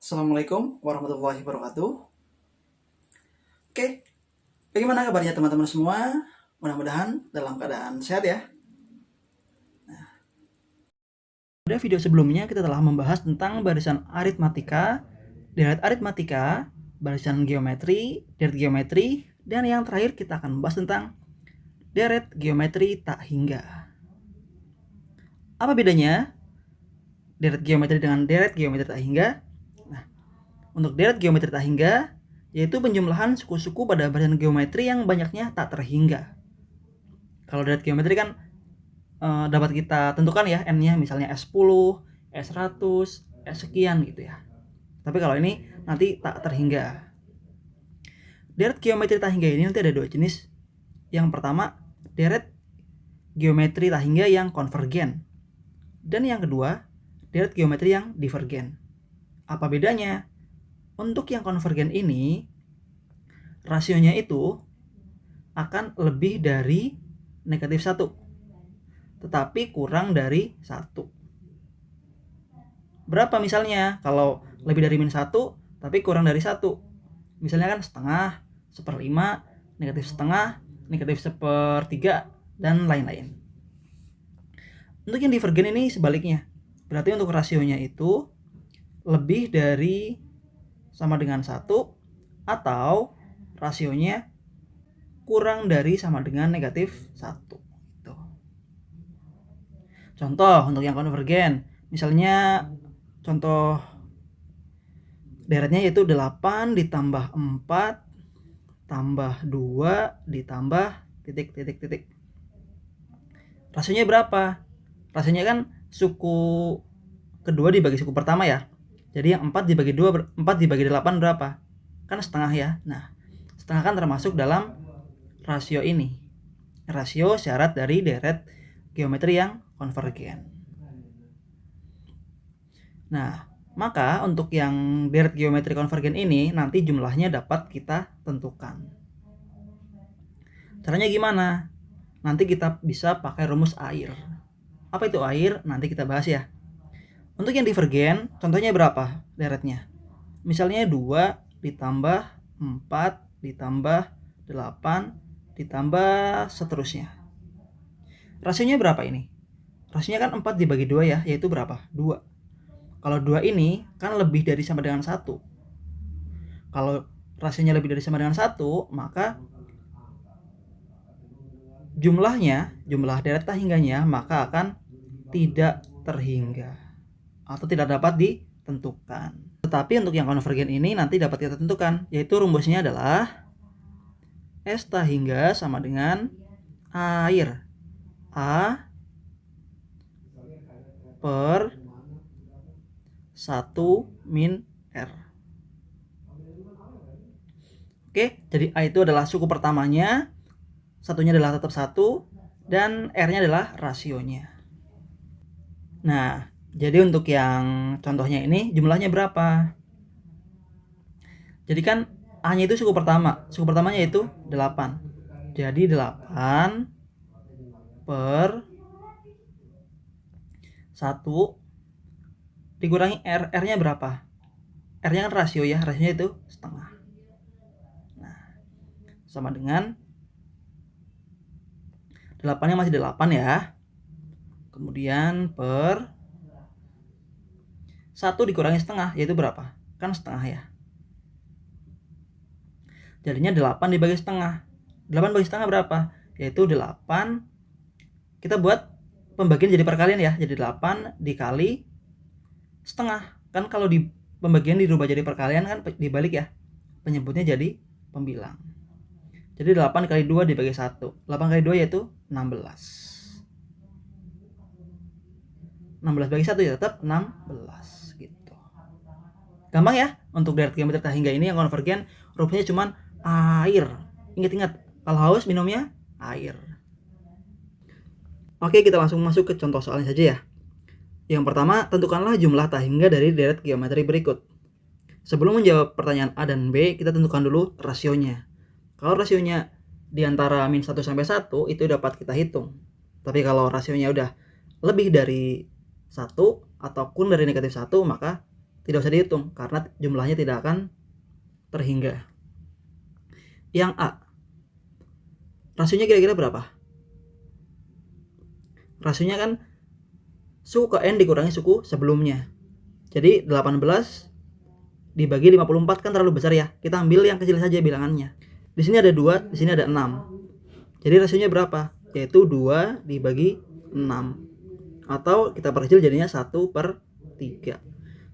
Assalamualaikum warahmatullahi wabarakatuh. Oke, bagaimana kabarnya teman-teman semua? Mudah-mudahan dalam keadaan sehat ya. Pada video sebelumnya kita telah membahas tentang barisan aritmatika, deret aritmatika, barisan geometri, deret geometri, dan yang terakhir kita akan membahas tentang deret geometri tak hingga. Apa bedanya deret geometri dengan deret geometri tak hingga? Untuk deret geometri tak hingga, yaitu penjumlahan suku-suku pada barisan geometri yang banyaknya tak terhingga. Kalau deret geometri kan dapat kita tentukan ya n-nya, misalnya S10, S100, S sekian gitu ya. Tapi kalau ini nanti tak terhingga. Deret geometri tak hingga ini nanti ada dua jenis. Yang pertama, deret geometri tak hingga yang konvergen. Dan yang kedua, deret geometri yang divergen. Apa bedanya? Untuk yang konvergen ini, rasionya itu akan lebih dari negatif 1, tetapi kurang dari 1. Berapa misalnya? Kalau lebih dari min 1, tapi kurang dari 1. Misalnya kan setengah, seperlima, negatif setengah, negatif sepertiga, dan lain-lain. Untuk yang divergen ini sebaliknya. Berarti untuk rasionya itu lebih dari sama dengan 1 atau rasionya kurang dari sama dengan negatif 1. Contoh untuk yang konvergen, misalnya contoh deretnya yaitu 8 ditambah 4 tambah 2 ditambah titik. Rasionya berapa? Rasionya kan suku kedua dibagi suku pertama ya. Jadi yang 4 dibagi 2, 4 dibagi 8 berapa? Kan setengah ya. Nah, setengah kan termasuk dalam rasio ini. Rasio syarat dari deret geometri yang konvergen. Nah, maka untuk yang deret geometri konvergen ini nanti jumlahnya dapat kita tentukan. Caranya gimana? Nanti kita bisa pakai rumus air. Apa itu air? Nanti kita bahas ya. Untuk yang divergen, contohnya berapa deretnya? Misalnya 2 ditambah 4 ditambah 8 ditambah seterusnya. Rasionya berapa ini? Rasionya kan 4 dibagi 2 ya, yaitu berapa? 2. Kalau 2 ini kan lebih dari sama dengan 1. Kalau rasionya lebih dari sama dengan 1, maka jumlah deret tak hingganya maka akan tidak terhingga atau tidak dapat ditentukan. Tetapi untuk yang konvergen ini nanti dapat kita tentukan, yaitu rumusnya adalah S tak hingga sama dengan air A per 1 min R. Oke, jadi A itu adalah suku pertamanya, satunya adalah tetap 1, dan R-nya adalah rasionya. Nah, jadi untuk yang contohnya ini jumlahnya berapa? Jadi kan A-nya itu suku pertama. Suku pertamanya itu 8. Jadi 8 per 1 dikurangi R. R-nya berapa? R-nya kan rasio ya. Rasionya itu setengah. Nah, sama dengan 8-nya masih 8 ya. Kemudian per 1 dikurangi setengah, yaitu berapa? Kan setengah ya. Jadinya 8 dibagi setengah. 8 bagi setengah berapa? Yaitu 8. Kita buat pembagian jadi perkalian ya. Jadi 8 dikali setengah. Kan kalau di pembagian dirubah jadi perkalian kan dibalik ya. Penyebutnya jadi pembilang. Jadi 8 kali 2 dibagi 1. 8 kali 2 yaitu 16. 16 bagi 1 ya tetap 16 gitu. Gampang ya untuk deret geometri tak hingga ini yang konvergen, rumusnya cuman air. Ingat-ingat, kalau haus minumnya air. Oke, kita langsung masuk ke contoh soalnya saja ya. Yang pertama, tentukanlah jumlah tak hingga dari deret geometri berikut. Sebelum menjawab pertanyaan A dan B, kita tentukan dulu rasionya. Kalau rasionya di antara min 1 sampai 1 itu dapat kita hitung. Tapi kalau rasionya udah lebih dari 1 atau kurang dari negatif 1, maka tidak usah dihitung karena jumlahnya tidak akan terhingga. Yang A, rasionya kira-kira berapa? Rasionya kan suku ke N dikurangi suku sebelumnya. Jadi 18 dibagi 54 kan terlalu besar ya. Kita ambil yang kecil saja bilangannya. Di sini ada 2, di sini ada 6. Jadi rasionya berapa? Yaitu 2 dibagi 6. Atau kita perkecil jadinya 1/3.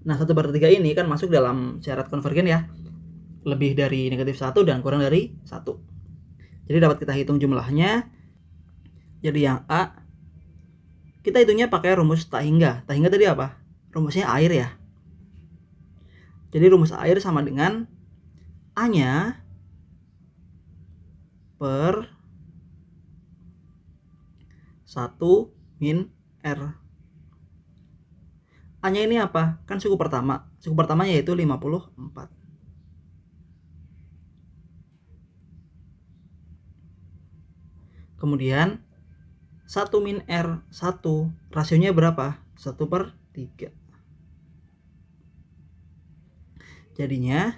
Nah, 1/3 ini kan masuk dalam syarat konvergen ya. Lebih dari -1 dan kurang dari 1. Jadi dapat kita hitung jumlahnya. Jadi yang A, kita hitungnya pakai rumus tak hingga. Tak hingga tadi apa? Rumusnya air ya. Jadi rumus air sama dengan A-nya per 1 min R. A-nya ini apa? Kan suku pertama. Suku pertamanya yaitu 54. Kemudian 1 min R 1. Rasionya berapa? 1/3. Jadinya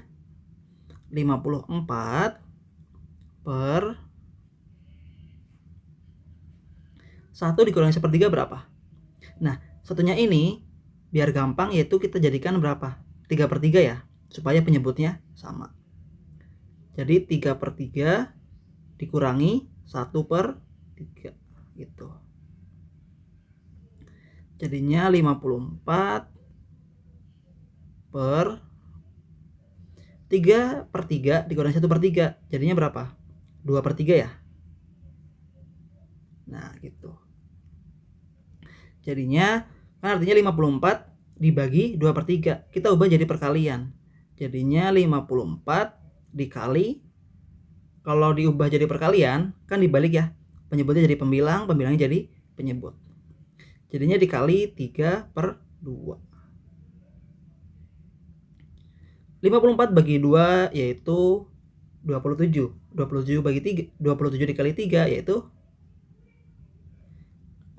54 per 1 dikurangi 1/3 berapa? Nah, satunya ini biar gampang yaitu kita jadikan berapa? 3/3 ya, supaya penyebutnya sama. Jadi 3/3 dikurangi 1/3 gitu. Jadinya 54 per 3/3 dikurangi 1/3 jadinya berapa? 2/3 ya. Nah gitu. Jadinya kan artinya 54 dibagi 2/3. Kita ubah jadi perkalian. Jadinya 54 dikali, kalau diubah jadi perkalian kan dibalik ya. Penyebutnya jadi pembilang, pembilangnya jadi penyebut. Jadinya dikali 3/2. 54 bagi 2 yaitu 27. 27 bagi 3, 27 dikali 3 yaitu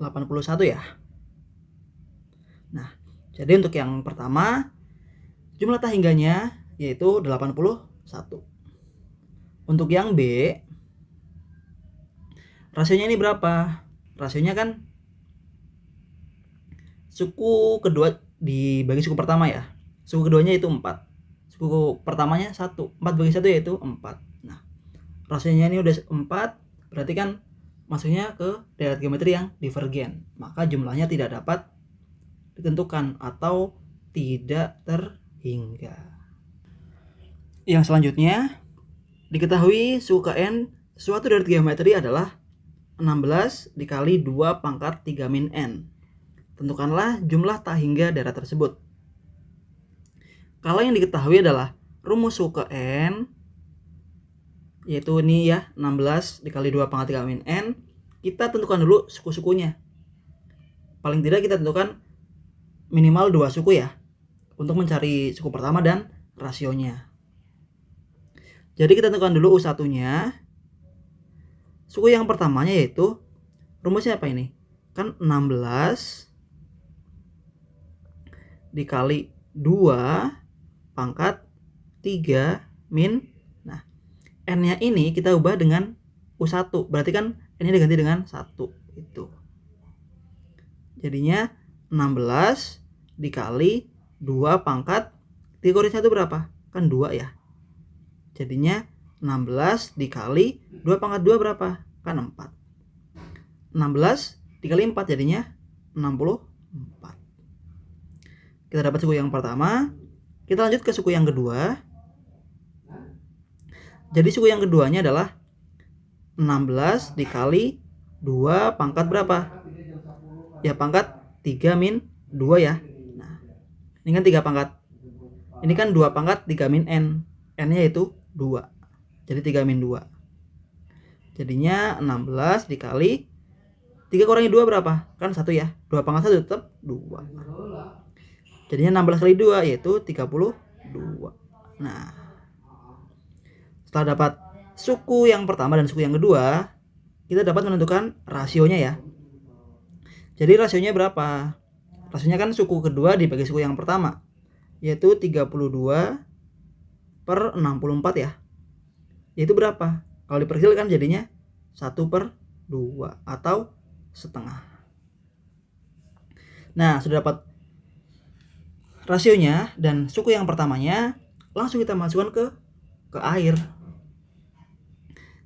81 ya. Nah, jadi untuk yang pertama jumlah tak hingganya yaitu 81. Untuk yang B, rasionya ini berapa? Rasionya kan suku kedua dibagi suku pertama ya. Suku keduanya itu 4. Suku pertamanya 1. 4 bagi 1 yaitu 4. Nah, rasionya ini udah 4, berarti kan masuknya ke deret geometri yang divergen. Maka jumlahnya tidak dapat ditentukan atau tidak terhingga. Yang selanjutnya, diketahui suku N suatu deret geometri adalah 16 dikali 2 pangkat 3 min N. Tentukanlah jumlah tak hingga deret tersebut. Kalau yang diketahui adalah rumus suku N, yaitu ini ya, 16 dikali 2 pangkat 3 min N. Kita tentukan dulu suku-sukunya. Paling tidak kita tentukan minimal 2 suku ya, untuk mencari suku pertama dan rasionya. Jadi kita tentukan dulu U1-nya. Suku yang pertamanya yaitu, rumusnya apa ini? Kan 16 dikali 2 pangkat 3 min. Nah, N-nya ini kita ubah dengan U1. Berarti kan N-nya diganti dengan 1. Itu. Jadinya 16 dikali 2 pangkat 3 kurangi 1 berapa? Kan 2 ya. Jadinya 16 dikali 2 pangkat 2 berapa? Kan 4. 16 dikali 4 jadinya 64. Kita dapat suku yang pertama. Kita lanjut ke suku yang kedua. Jadi suku yang keduanya adalah 16 dikali 2 pangkat berapa? Ya pangkat 3 min 2 ya. Nah, ini kan 3 pangkat. Ini kan 2 pangkat 3 min N. N-nya itu 2. Jadi 3 min 2. Jadinya 16 dikali 3 kurangi 2 berapa? Kan 1 ya. 2 pangkat 1 tetap 2. Jadinya 16 kali 2 yaitu 32. Nah, setelah dapat suku yang pertama dan suku yang kedua, kita dapat menentukan rasionya ya. Jadi rasionya berapa? Rasionya kan suku kedua dibagi suku yang pertama. yaitu 32/64 ya. Yaitu berapa? Kalau diperkecil kan jadinya 1/2 atau setengah. Nah, sudah dapat rasionya dan suku yang pertamanya, langsung kita masukkan ke air.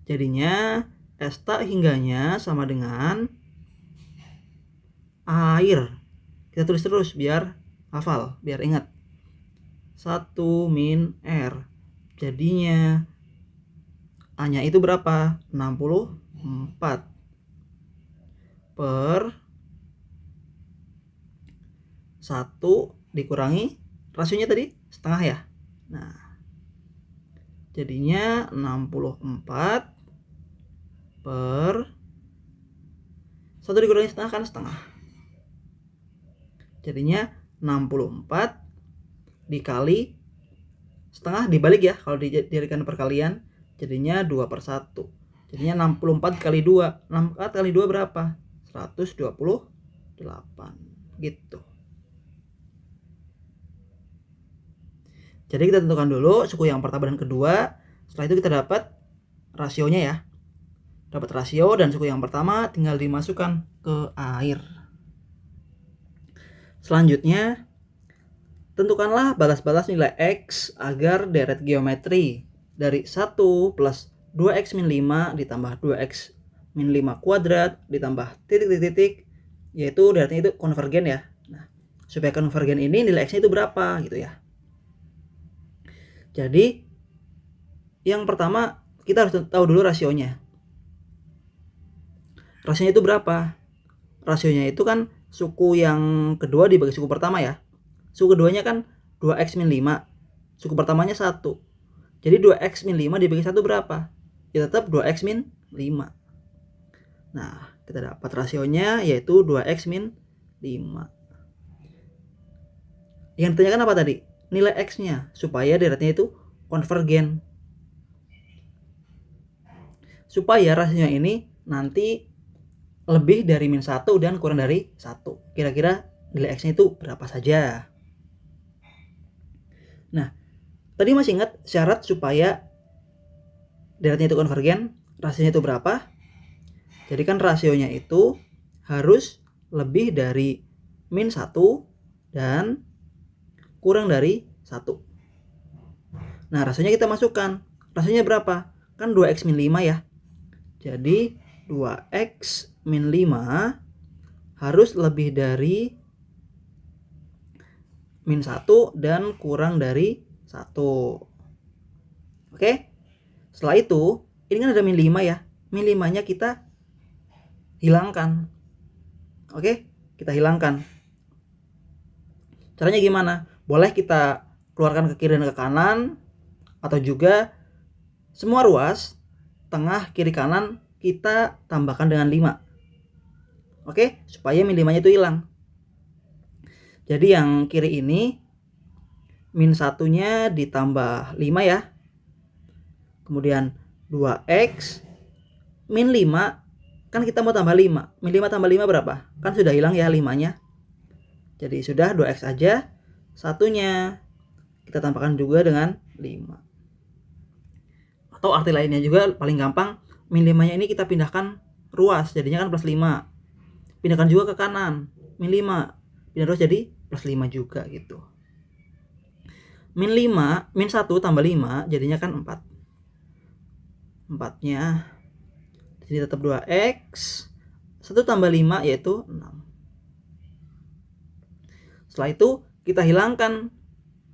Jadinya esta hingganya sama dengan air. Kita tulis terus biar hafal, biar ingat. 1 min R. Jadinya A-nya itu berapa? 64 per 1 dikurangi rasionya tadi setengah ya. Nah, jadinya 64 per 1 dikurangi setengah kan setengah. Jadinya 64 dikali setengah dibalik ya kalau dijadikan perkalian, jadinya 2/1. Jadinya 64 kali 2. 64 kali 2 berapa? 128 gitu. Jadi kita tentukan dulu suku yang pertama dan kedua. Setelah itu kita dapat rasionya ya. Dapat rasio dan suku yang pertama tinggal dimasukkan ke air. Selanjutnya, tentukanlah balas-balas nilai X agar deret geometri dari 1 plus 2X min 5 ditambah 2X min 5 kuadrat ditambah titik-titik, yaitu deretnya itu konvergen ya. Nah, supaya konvergen ini nilai X-nya itu berapa gitu ya. Jadi, yang pertama kita harus tahu dulu rasionya. Rasionya itu berapa? Rasionya itu kan suku yang kedua dibagi suku pertama ya. Suku keduanya kan 2X min 5. Suku pertamanya 1. Jadi 2X min 5 dibagi 1 berapa? Ya tetap 2X min 5. Nah, kita dapat rasionya yaitu 2X min 5. Yang ditanyakan apa tadi? Nilai X-nya supaya deretnya itu konvergen. Supaya rasionya ini nanti lebih dari min 1 dan kurang dari 1. Kira-kira nilai X-nya itu berapa saja? Nah, tadi masih ingat syarat supaya deretnya itu konvergen, rasionya itu berapa? Jadi kan rasionya itu harus lebih dari min 1 dan kurang dari 1. Nah, rasionya kita masukkan. Rasionya berapa? Kan 2X min 5 ya. Jadi 2X min 5 harus lebih dari min 1 dan kurang dari 1. Oke? Setelah itu, ini kan ada min 5 ya. Min 5-nya kita hilangkan. Oke? Kita hilangkan. Caranya gimana? Boleh kita keluarkan ke kiri dan ke kanan, atau juga semua ruas tengah, kiri, kanan kita tambahkan dengan 5. Oke? Supaya min 5-nya itu hilang. Jadi yang kiri ini min 1-nya ditambah 5 ya. Kemudian 2X min 5, kan kita mau tambah 5. Min 5 tambah 5 berapa? Kan sudah hilang ya 5-nya. Jadi sudah 2X aja. Satunya kita tambahkan juga dengan 5. Atau arti lainnya juga paling gampang, min 5-nya ini kita pindahkan ruas, jadinya kan plus 5. Pindahkan juga ke kanan, min 5. Pindah ruas jadi plus 5 juga gitu. Min 5, min 1 tambah 5 jadinya kan 4. 4-nya jadi tetap 2X. 1 tambah 5 yaitu 6. Setelah itu kita hilangkan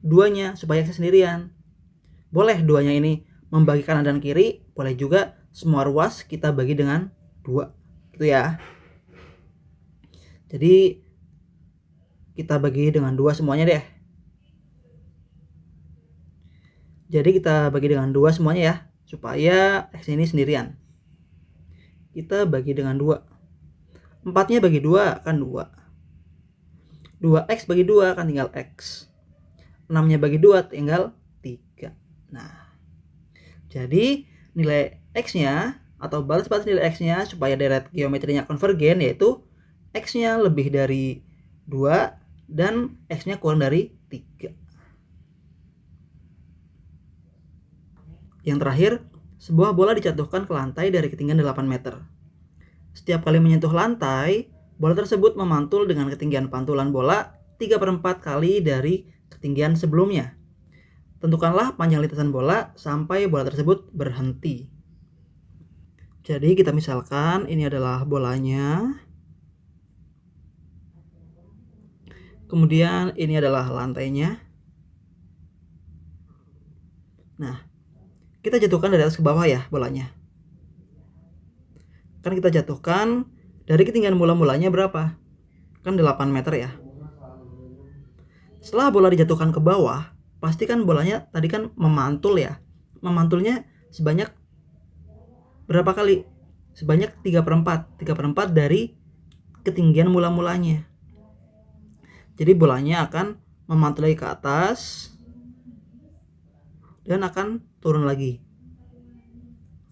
2-nya supaya X sendirian. Boleh 2-nya ini membagi kanan dan kiri, boleh juga semua ruas kita bagi dengan 2. Gitu ya. Jadi kita bagi dengan 2 semuanya deh. Jadi kita bagi dengan 2 semuanya ya, supaya X ini sendirian. Kita bagi dengan 2. 4-nya bagi 2 kan 2. 2X bagi 2 kan tinggal X. 6-nya bagi 2 tinggal 3. Nah, jadi nilai X-nya atau balas-balas nilai X-nya supaya deret geometrinya konvergen yaitu X-nya lebih dari 2 dan X-nya kurang dari 3. Yang terakhir, sebuah bola dijatuhkan ke lantai dari ketinggian 8 meter. Setiap kali menyentuh lantai, bola tersebut memantul dengan ketinggian pantulan bola 3/4 kali dari ketinggian sebelumnya. Tentukanlah panjang lintasan bola sampai bola tersebut berhenti. Jadi kita misalkan ini adalah bolanya. Kemudian ini adalah lantainya. Nah, kita jatuhkan dari atas ke bawah ya bolanya. Kan kita jatuhkan dari ketinggian mula-mulanya berapa? Kan 8 meter ya. Setelah bola dijatuhkan ke bawah, pasti kan bolanya tadi kan memantul ya. Memantulnya sebanyak berapa kali? Sebanyak 3/4. 3/4 dari ketinggian mula-mulanya. Jadi bolanya akan memantul lagi ke atas dan akan turun lagi.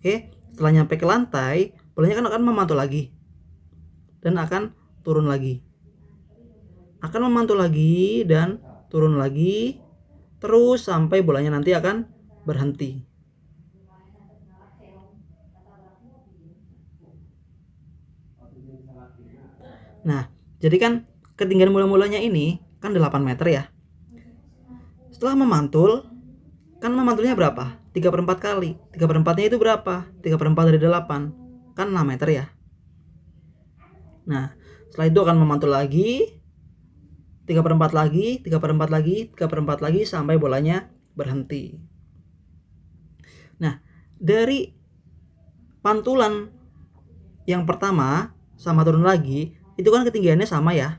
Oke, setelah nyampe ke lantai, bolanya kan akan memantul lagi dan akan turun lagi. Akan memantul lagi dan turun lagi, terus sampai bolanya nanti akan berhenti. Nah, jadi kan ketinggian mula-mulanya ini kan 8 meter ya. Setelah memantul, kan memantulnya berapa? 3/4 kali. 3/4-nya itu berapa? 3/4 dari 8. Kan 6 meter ya. Nah, setelah itu akan memantul lagi, 3/4 lagi, 3/4 lagi, 3/4 lagi sampai bolanya berhenti. Nah, dari pantulan yang pertama sama turun lagi, itu kan ketinggiannya sama ya.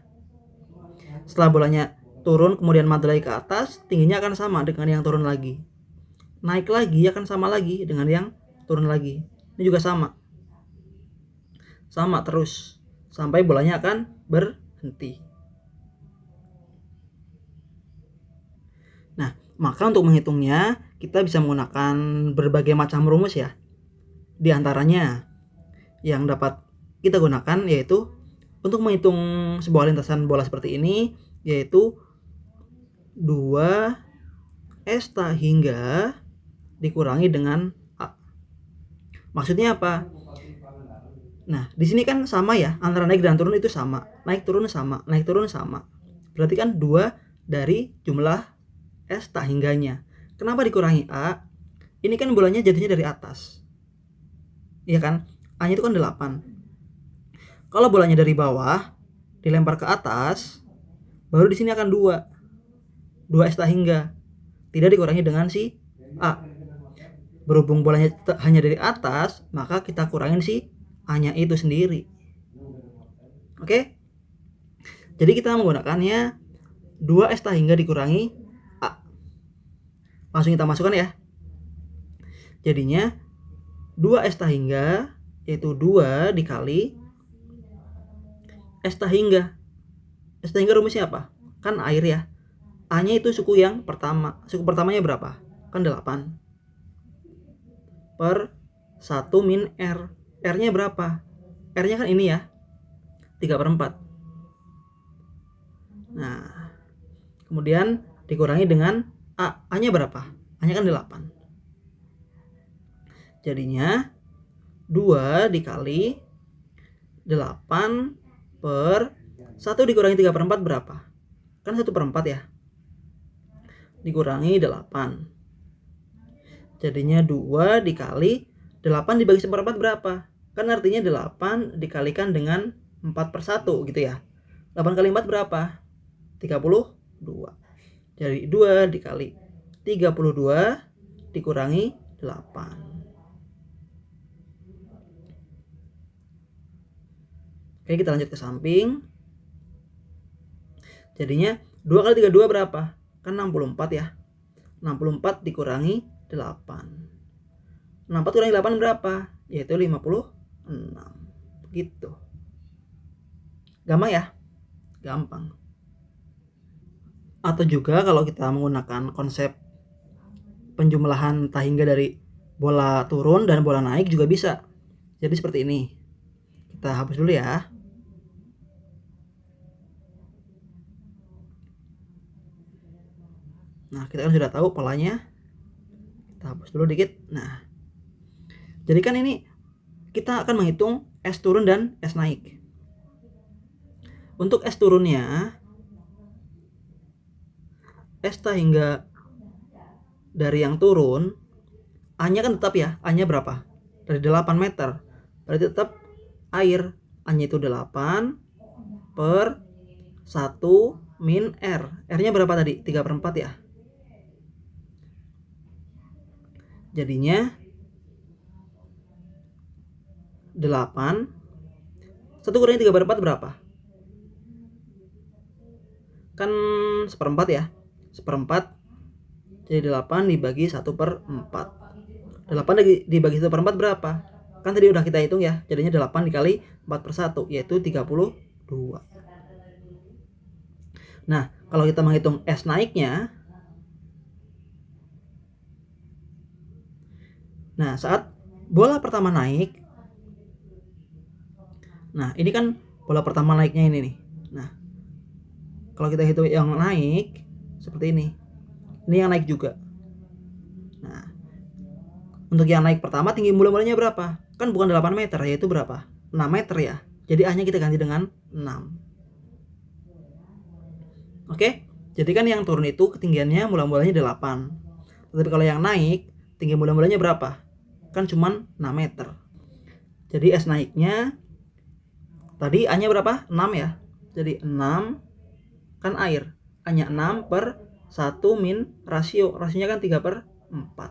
Setelah bolanya turun kemudian mantul lagi ke atas, tingginya akan sama dengan yang turun lagi. Naik lagi akan sama lagi dengan yang turun lagi. Ini juga sama. Sama terus sampai bolanya akan berhenti. Nah, maka untuk menghitungnya kita bisa menggunakan berbagai macam rumus ya. Di antaranya yang dapat kita gunakan yaitu untuk menghitung sebuah lintasan bola seperti ini, yaitu 2 esta hingga dikurangi dengan A. Maksudnya apa? Nah, di sini kan sama ya, antara naik dan turun itu sama. Naik turun sama, naik turun sama. Berarti kan 2 dari jumlah esta hingganya. Kenapa dikurangi A? Ini kan bolanya jatuhnya dari atas. Iya kan? A-nya itu kan 8. Kalau bolanya dari bawah dilempar ke atas, baru di sini akan 2. 2 esta hingga. Tidak dikurangi dengan si A. Berhubung bolanya hanya dari atas, maka kita kurangin si A-nya itu sendiri. Oke? Jadi kita menggunakannya 2 esta hingga dikurangi A. Langsung kita masukkan ya. Jadinya 2 esta hingga yaitu 2 dikali esta hingga. Esta hingga rumusnya apa? Kan air ya. A-nya itu suku yang pertama. Suku pertamanya berapa? Kan 8. Per 1 min R. R-nya berapa? R-nya kan ini ya. 3/4. Nah, kemudian dikurangi dengan A. A-nya berapa? A-nya kan 8. Jadinya 2 dikali 8 per 1 dikurangi 3/4 berapa? Kan 1/4 ya. Dikurangi 8. Jadinya 2 dikali 8 dibagi 1/4 berapa? Kan artinya 8 dikalikan dengan 4/1 gitu ya. 8 kali 4 berapa? 32. Jadi 2 dikali 32 dikurangi 8. Oke, kita lanjut ke samping. Jadinya 2 kali 32 berapa? Kan 64 ya. 64 dikurangi 8. 64 kurangi 8 berapa? Yaitu 56. Gitu. Gampang ya? Gampang. Atau juga kalau kita menggunakan konsep penjumlahan tahingga dari bola turun dan bola naik juga bisa. Jadi seperti ini. Kita hapus dulu ya. Nah, kita kan sudah tahu polanya. Kita hapus dulu dikit. Nah, jadi kan ini kita akan menghitung S turun dan S naik. Untuk S turunnya, S hingga dari yang turun, A-nya kan tetap ya, A-nya berapa? Dari 8 meter. Berarti tetap air. A-nya itu 8 per 1 min R. R-nya berapa tadi? 3/4 ya. Jadinya 8. 1 kurangi 3/4 berapa? Kan 1/4 ya. 1/4. Jadi 8 dibagi 1/4. 8 dibagi 1/4 berapa? Kan tadi udah kita hitung ya. Jadinya 8 dikali 4/1, yaitu 32. Nah, kalau kita menghitung S naiknya, nah saat bola pertama naik, nah ini kan bola pertama naiknya ini nih. Nah, kalau kita hitung yang naik seperti ini yang naik juga. Nah, untuk yang naik pertama tinggi bola-bolanya berapa? Kan bukan 8 meter, yaitu berapa? 6 meter ya. Jadi A-nya kita ganti dengan 6. Oke, jadi kan yang turun itu ketinggiannya bola-bolanya 8. Tapi kalau yang naik, tinggi bola-bolanya berapa? Kan cuman 6 meter. Jadi S naiknya, tadi A-nya berapa? 6 ya. Jadi 6, kan air. A-nya 6 per 1 min rasio. Rasionya kan 3/4.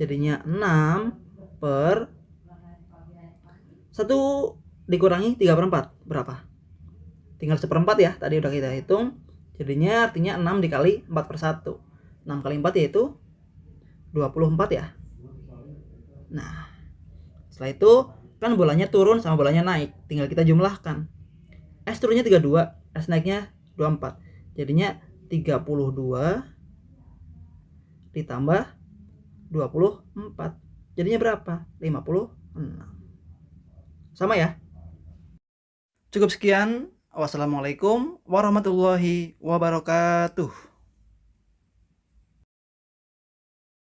Jadinya 6 per 1 dikurangi 3/4 berapa? Tinggal 1/4 ya, tadi udah kita hitung. Jadinya artinya 6 dikali 4/1. 6 kali 4 yaitu 24 ya. Nah, setelah itu kan bolanya turun sama bolanya naik, tinggal kita jumlahkan. S turunnya 32, S naiknya 24. Jadinya 32 ditambah 24. Jadinya berapa? 56. Sama ya? Cukup sekian. Wassalamualaikum warahmatullahi wabarakatuh.